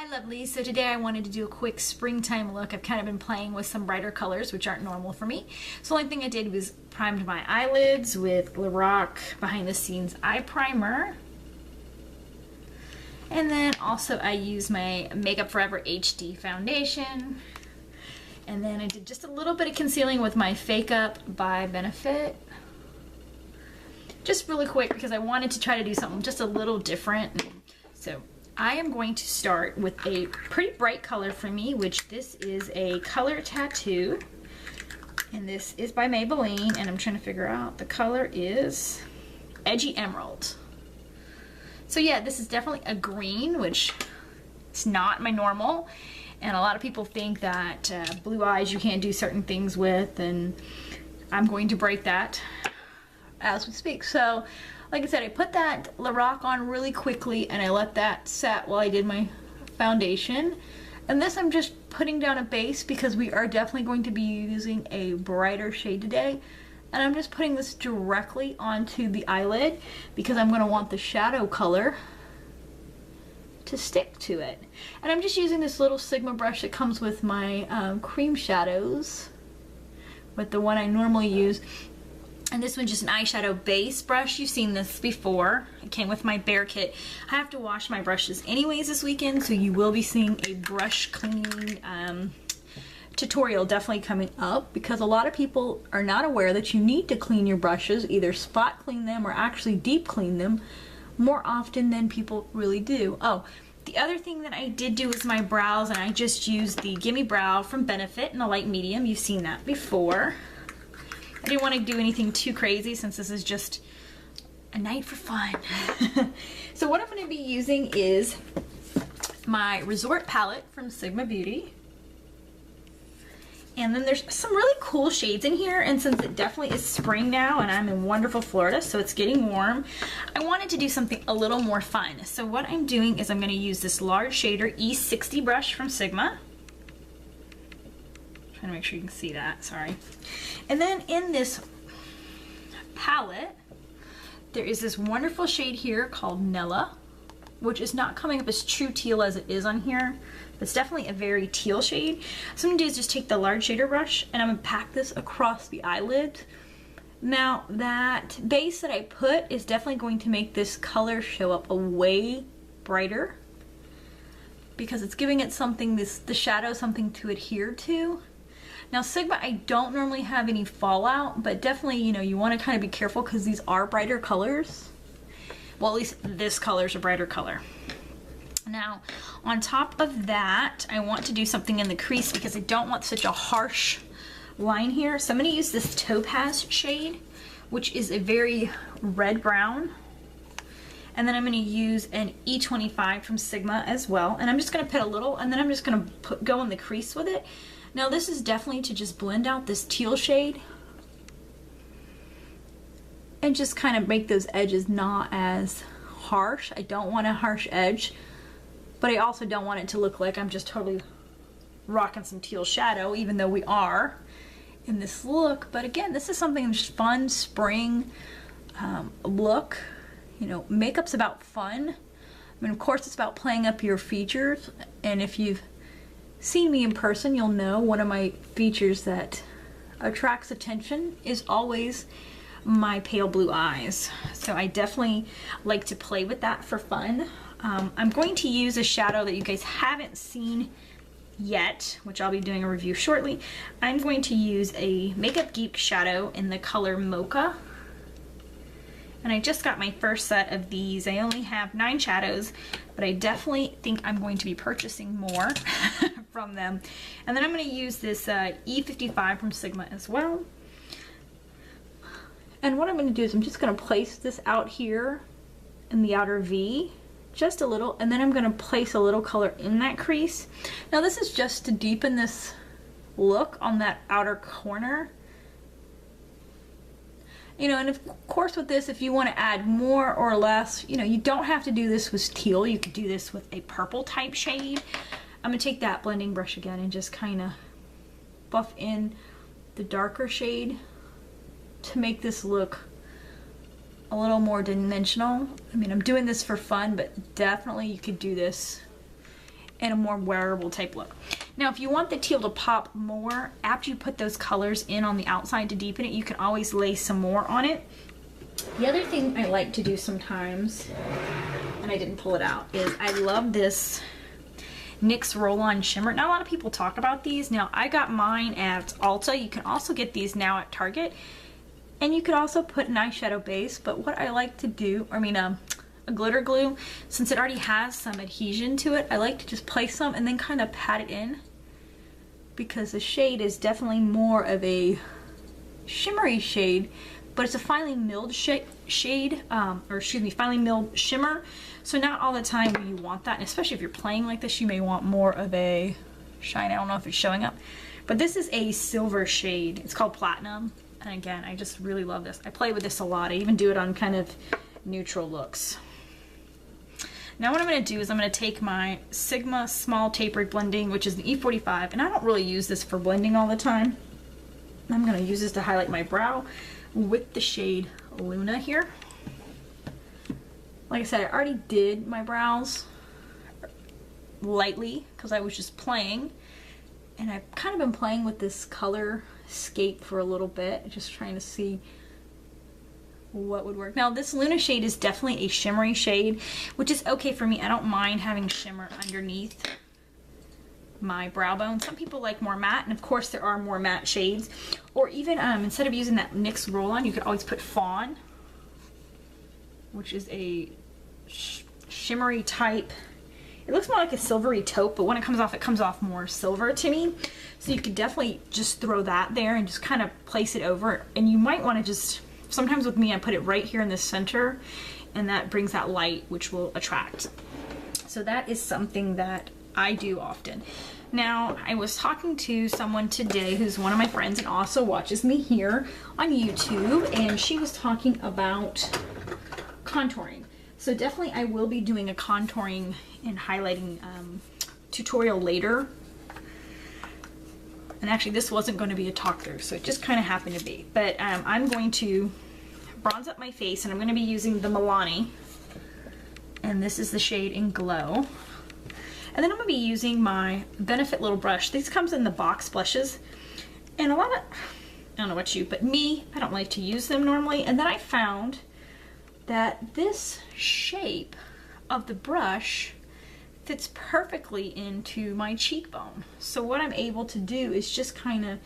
lovelies. So today I wanted to do a quick springtime look. I've kind of been playing with some brighter colors, which aren't normal for me. So the only thing I did was primed my eyelids with Lorac Behind the Scenes Eye Primer. And then also I used my Makeup Forever HD Foundation. And then I did just a little bit of concealing with my Fakeup by Benefit. Just really quick because I wanted to try to do something just a little different. So I am going to start with a pretty bright color for me, which this is a Color Tattoo. And this is by Maybelline, and I'm trying to figure out, the color is Edgy Emerald. So yeah, this is definitely a green, which is not my normal. And a lot of people think that blue eyes you can't do certain things with, and I'm going to break that as we speak. So like I said, I put that Lorac on really quickly and I let that set while I did my foundation. And this I'm just putting down a base because we are definitely going to be using a brighter shade today. And I'm just putting this directly onto the eyelid because I'm going to want the shadow color to stick to it. And I'm just using this little Sigma brush that comes with my cream shadows, with the one I normally use. And this one's just an eyeshadow base brush. You've seen this before. It came with my Bear kit. I have to wash my brushes anyways this weekend, so you will be seeing a brush cleaning tutorial definitely coming up, because a lot of people are not aware that you need to clean your brushes, either spot clean them or actually deep clean them more often than people really do. Oh, the other thing that I did do was my brows, and I just used the Gimme Brow from Benefit in the light medium. You've seen that before. I didn't want to do anything too crazy since this is just a night for fun. So what I'm going to be using is my Resort palette from Sigma Beauty. And then there's some really cool shades in here, and since it definitely is spring now and I'm in wonderful Florida, so it's getting warm, I wanted to do something a little more fun. So what I'm doing is I'm going to use this large shader E60 brush from Sigma. Trying to make sure you can see that, sorry. And then in this palette, there is this wonderful shade here called Neela, which is not coming up as true teal as it is on here. It's definitely a very teal shade. So what I'm gonna do is just take the large shader brush and I'm gonna pack this across the eyelid. Now that base that I put is definitely going to make this color show up a way brighter, because it's giving it something, the shadow, something to adhere to. Now Sigma, I don't normally have any fallout, but definitely, you know, you want to kind of be careful because these are brighter colors. Well, at least this color is a brighter color. Now, on top of that, I want to do something in the crease because I don't want such a harsh line here. So I'm going to use this Topaz shade, which is a very red brown. And then I'm going to use an E25 from Sigma as well. And I'm just going to put a little, and then I'm just going to go in the crease with it. Now this is definitely to just blend out this teal shade and just kind of make those edges not as harsh. I don't want a harsh edge, but I also don't want it to look like I'm just totally rocking some teal shadow, even though we are in this look. But again, this is something just fun, spring look. You know, makeup's about fun. I mean, of course it's about playing up your features, and if you've seen me in person, you'll know one of my features that attracts attention is always my pale blue eyes. So I definitely like to play with that for fun. I'm going to use a shadow that you guys haven't seen yet, which I'll be doing a review shortly. I'm going to use a Makeup Geek shadow in the color Mocha. And I just got my first set of these. I only have 9 shadows, but I definitely think I'm going to be purchasing more from them. And then I'm going to use this E55 from Sigma as well. And what I'm going to do is I'm just going to place this out here in the outer V, just a little, and then I'm going to place a little color in that crease. Now this is just to deepen this look on that outer corner. You know, and of course with this, if you want to add more or less, you know, you don't have to do this with teal. You could do this with a purple type shade. I'm going to take that blending brush again and just kind of buff in the darker shade to make this look a little more dimensional. I mean, I'm doing this for fun, but definitely you could do this and a more wearable type look. Now, if you want the teal to pop more, after you put those colors in on the outside to deepen it, you can always lay some more on it. The other thing I like to do sometimes, and I didn't pull it out, is I love this NYX Roll-On Shimmer. Not a lot of people talk about these. Now, I got mine at Ulta. You can also get these now at Target. And you could also put an eyeshadow base, but what I like to do, a glitter glue, since it already has some adhesion to it, I like to just place some and then kind of pat it in, because the shade is definitely more of a shimmery shade, but it's a finely milled finely milled shimmer. So not all the time do you want that, and especially if you're playing like this, you may want more of a shine. I don't know if it's showing up, but this is a silver shade. It's called Platinum, and again, I just really love this. I play with this a lot. I even do it on kind of neutral looks. Now what I'm going to do is I'm going to take my Sigma Small Tapered Blending, which is the E45, and I don't really use this for blending all the time. I'm going to use this to highlight my brow with the shade Luna here. Like I said, I already did my brows lightly because I was just playing, and I've kind of been playing with this color scape for a little bit, just trying to see what would work. Now this Luna shade is definitely a shimmery shade, which is okay for me. I don't mind having shimmer underneath my brow bone. Some people like more matte, and of course there are more matte shades. Or even instead of using that NYX Roll-On, you could always put Fawn, which is a shimmery type. It looks more like a silvery taupe, but when it comes off more silver to me. So you could definitely just throw that there and just kind of place it over. And you might want to just, sometimes with me, I put it right here in the center, and that brings that light, which will attract. So that is something that I do often. Now, I was talking to someone today who's one of my friends and also watches me here on YouTube, and she was talking about contouring. So definitely I will be doing a contouring and highlighting tutorial later. And actually this wasn't going to be a talk through, so it just kind of happened to be. But I'm going to bronze up my face, and I'm going to be using the Milani, and this is the shade in Glow. And then I'm going to be using my Benefit little brush. This comes in the box blushes, and a lot of, I don't know about you, but me, I don't like to use them normally. And then I found that this shape of the brush fits perfectly into my cheekbone. So what I'm able to do is just kind of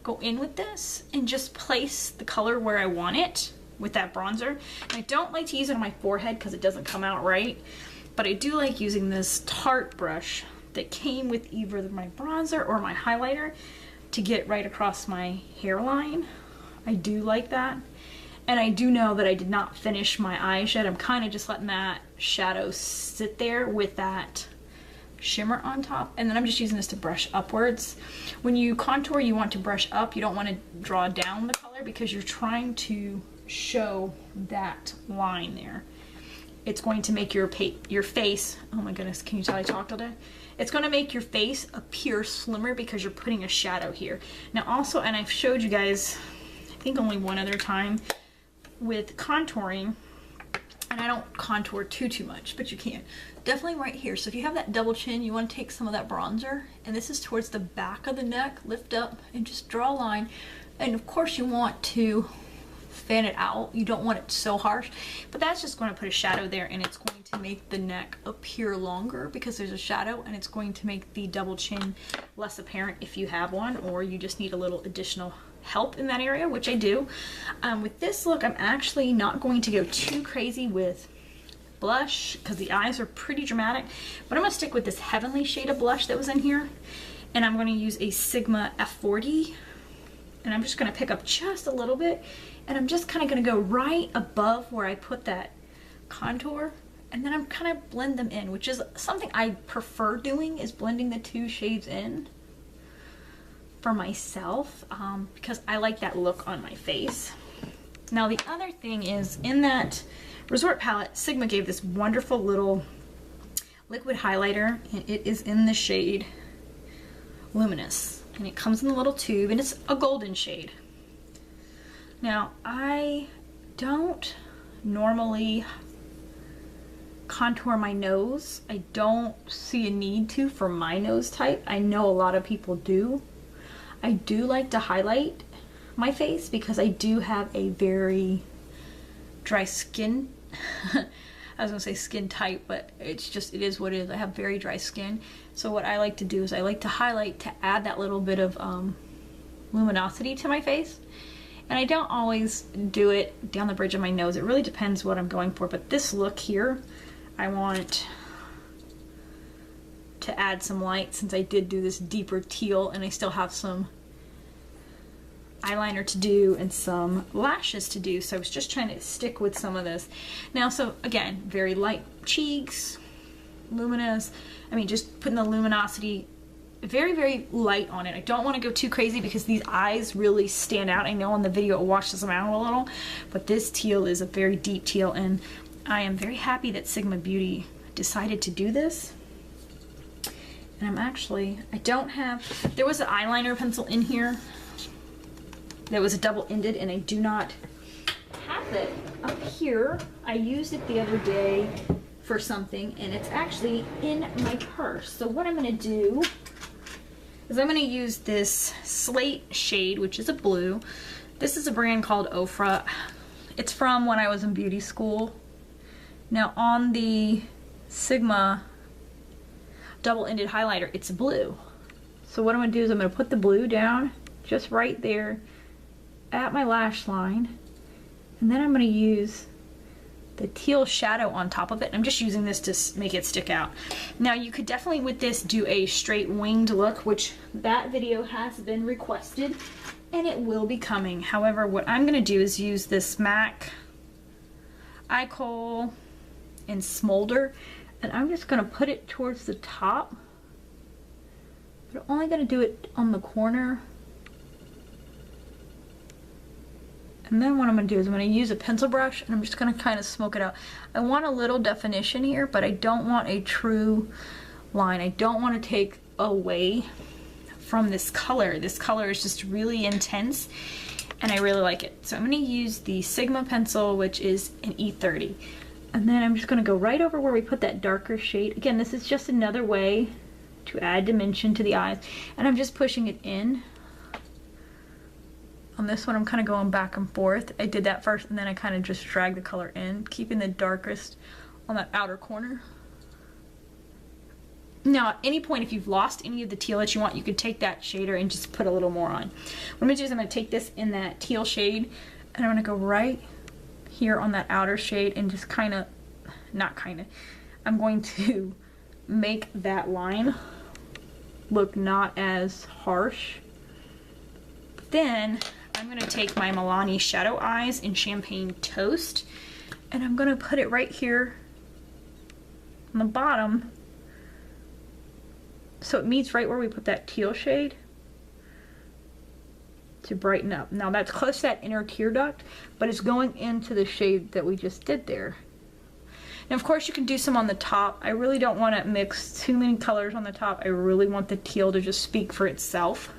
go in with this and just place the color where I want it with that bronzer. And I don't like to use it on my forehead because it doesn't come out right, but I do like using this Tarte brush that came with either my bronzer or my highlighter to get right across my hairline. I do like that. And I do know that I did not finish my eyes yet. I'm kind of just letting that shadow sit there with that shimmer on top. And then I'm just using this to brush upwards. When you contour, you want to brush up. You don't want to draw down the color because you're trying to show that line there. It's going to make your face, oh my goodness, can you tell I talked all day? It's going to make your face appear slimmer because you're putting a shadow here. Now also, and I've showed you guys, I think only one other time, with contouring, and I don't contour too much, but you can. Definitely right here. So if you have that double chin, you want to take some of that bronzer, and this is towards the back of the neck, lift up and just draw a line. And of course you want to fan it out. You don't want it so harsh, but that's just going to put a shadow there, and it's going to make the neck appear longer because there's a shadow, and it's going to make the double chin less apparent if you have one, or you just need a little additional help in that area, which I do. With this look, I'm actually not going to go too crazy with blush because the eyes are pretty dramatic, but I'm going to stick with this Heavenly shade of blush that was in here, and I'm going to use a Sigma F40, and I'm just going to pick up just a little bit, and I'm just kind of going to go right above where I put that contour, and then I'm kind of blend them in, which is something I prefer doing, is blending the two shades in for myself, because I like that look on my face. Now the other thing is, in that Resort palette, Sigma gave this wonderful little liquid highlighter, and it is in the shade Luminesce, and it comes in a little tube, and it's a golden shade. Now I don't normally contour my nose. I don't see a need to for my nose type. I know a lot of people do. I do like to highlight my face because I do have a very dry skin. I was gonna say skin type, but it's just, it is what it is. I have very dry skin. So what I like to do is I like to highlight to add that little bit of luminosity to my face. And I don't always do it down the bridge of my nose. It really depends what I'm going for. But this look here, I want to add some light since I did do this deeper teal and I still have some eyeliner to do and some lashes to do. So I was just trying to stick with some of this. Now, so again, very light cheeks, luminous. I mean, just putting the luminosity very, very light on it. I don't want to go too crazy because these eyes really stand out. I know on the video it washes them out a little, but this teal is a very deep teal, and I am very happy that Sigma Beauty decided to do this. And I'm actually, I don't have, there was an eyeliner pencil in here that was a double-ended, and I do not have it up here. I used it the other day for something, and it's actually in my purse. So what I'm gonna do is I'm gonna use this Slate shade, which is a blue. This is a brand called Ofra. It's from when I was in beauty school. Now on the Sigma double-ended highlighter, it's blue. So what I'm gonna do is I'm gonna put the blue down just right there at my lash line, and then I'm gonna use the teal shadow on top of it. I'm just using this to make it stick out. Now you could definitely with this do a straight winged look, which that video has been requested and it will be coming. However, what I'm gonna do is use this MAC Eye Kohl and Smolder, and I'm just gonna put it towards the top, but I'm only gonna do it on the corner. And then what I'm going to do is I'm going to use a pencil brush and I'm just going to kind of smoke it out. I want a little definition here, but I don't want a true line. I don't want to take away from this color. This color is just really intense and I really like it. So I'm going to use the Sigma pencil, which is an E30. And then I'm just going to go right over where we put that darker shade. Again, this is just another way to add dimension to the eyes. And I'm just pushing it in. On this one, I'm kind of going back and forth. I did that first and then I kind of just drag the color in, keeping the darkest on that outer corner. Now, at any point, if you've lost any of the teal that you want, you could take that shader and just put a little more on. What I'm going to do is I'm going to take this in that teal shade and I'm going to go right here on that outer shade and just kind of, I'm going to make that line look not as harsh. Then I'm going to take my Milani Shadow Eyes in Champagne Toast and I'm going to put it right here on the bottom so it meets right where we put that teal shade to brighten up. Now that's close to that inner tear duct, but it's going into the shade that we just did there. Now of course you can do some on the top. I really don't want to mix too many colors on the top. I really want the teal to just speak for itself.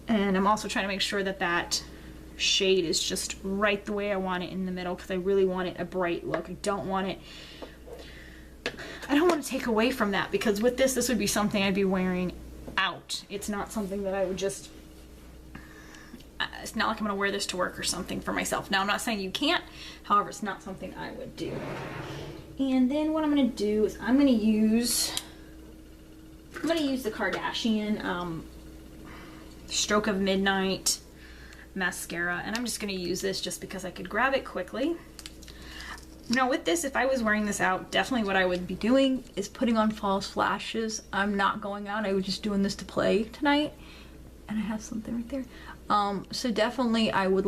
And I'm also trying to make sure that that shade is just right the way I want it in the middle because I really want it a bright look. I don't want to take away from that because with this would be something I'd be wearing out. It's not something that I would just, it's not like I'm going to wear this to work or something for myself. Now I'm not saying you can't, however it's not something I would do. And then what I'm going to do is I'm going to use the Kardashian Stroke of Midnight mascara, and I'm just going to use this just because I could grab it quickly. Now with this, if I was wearing this out, definitely what I would be doing is putting on false lashes. I'm not going out, I was just doing this to play tonight, and I have something right there. So definitely I would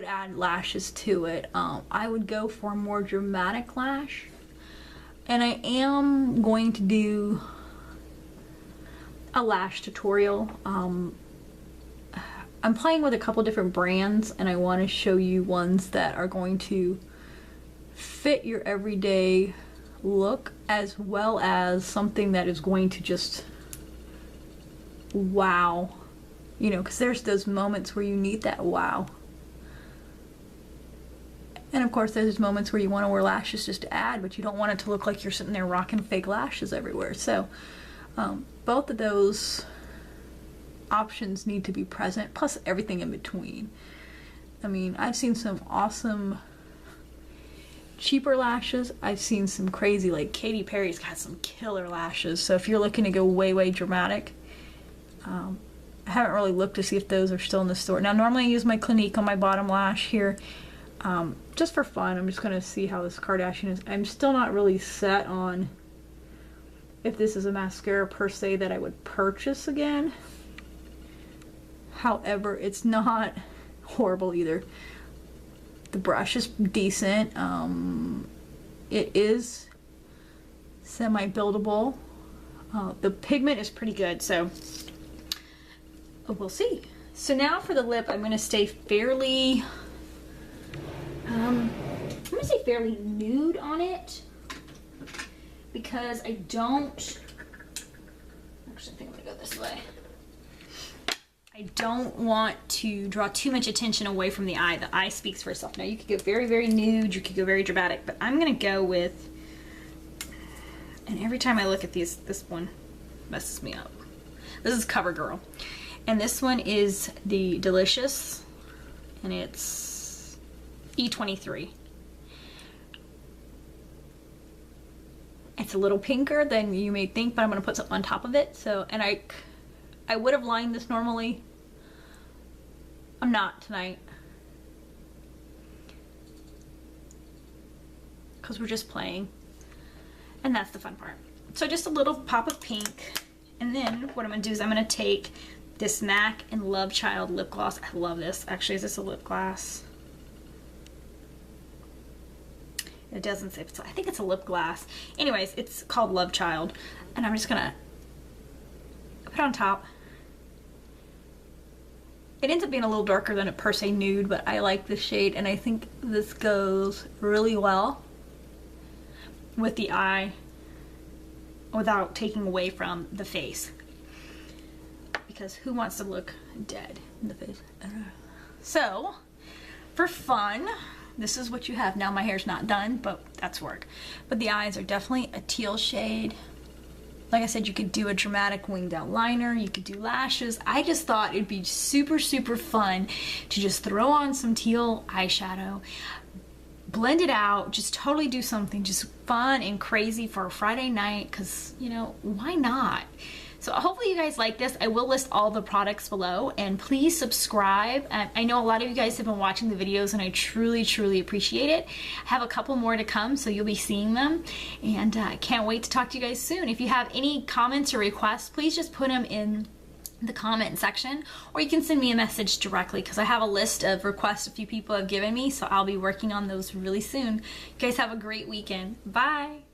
add lashes to it. I would go for a more dramatic lash, and I am going to do a lash tutorial. I'm playing with a couple different brands and I want to show you ones that are going to fit your everyday look as well as something that is going to just wow, you know, because there's those moments where you need that wow. And of course there's moments where you want to wear lashes just to add, but you don't want it to look like you're sitting there rocking fake lashes everywhere. So both of those options need to be present, plus everything in between. I mean, I've seen some awesome cheaper lashes. I've seen some crazy, like Katy Perry's got some killer lashes. So if you're looking to go way dramatic, I haven't really looked to see if those are still in the store. Now normally I use my Clinique on my bottom lash here, just for fun. I'm just gonna see how this Kardashian is. I'm still not really set on if this is a mascara per se that I would purchase again. However, it's not horrible either. The brush is decent. It is semi-buildable. The pigment is pretty good, so we'll see. So now for the lip, I'm gonna stay fairly, fairly nude on it, because I don't, actually I think I'm gonna go this way. I don't want to draw too much attention away from the eye. The eye speaks for itself. Now you could go very nude, you could go very dramatic, but I'm gonna go with, and every time I look at these, this one messes me up. This is Covergirl. And this one is the Delicious, and it's E23. It's a little pinker than you may think, but I'm gonna put something on top of it. So, and I would have lined this normally. I'm not tonight, because we're just playing, and that's the fun part. So just a little pop of pink, and then what I'm gonna do is I'm gonna take this MAC and Lovechild lip gloss. I love this. Actually, is this a lip gloss? It doesn't say, I think it's a lip gloss. Anyways, it's called Lovechild, and I'm just gonna put it on top. It ends up being a little darker than a per se nude, but I like this shade, and I think this goes really well with the eye without taking away from the face. Because who wants to look dead in the face? So, for fun, this is what you have. Now my hair's not done, but that's work. But the eyes are definitely a teal shade. Like I said, you could do a dramatic winged eyeliner, you could do lashes. I just thought it'd be super fun to just throw on some teal eyeshadow, blend it out, just totally do something just fun and crazy for a Friday night, because, you know, why not? So hopefully you guys like this. I will list all the products below, and please subscribe. I know a lot of you guys have been watching the videos, and I truly appreciate it. I have a couple more to come, so you'll be seeing them, and I can't wait to talk to you guys soon. If you have any comments or requests, please just put them in the comment section, or you can send me a message directly, because I have a list of requests a few people have given me, so I'll be working on those really soon. You guys have a great weekend. Bye!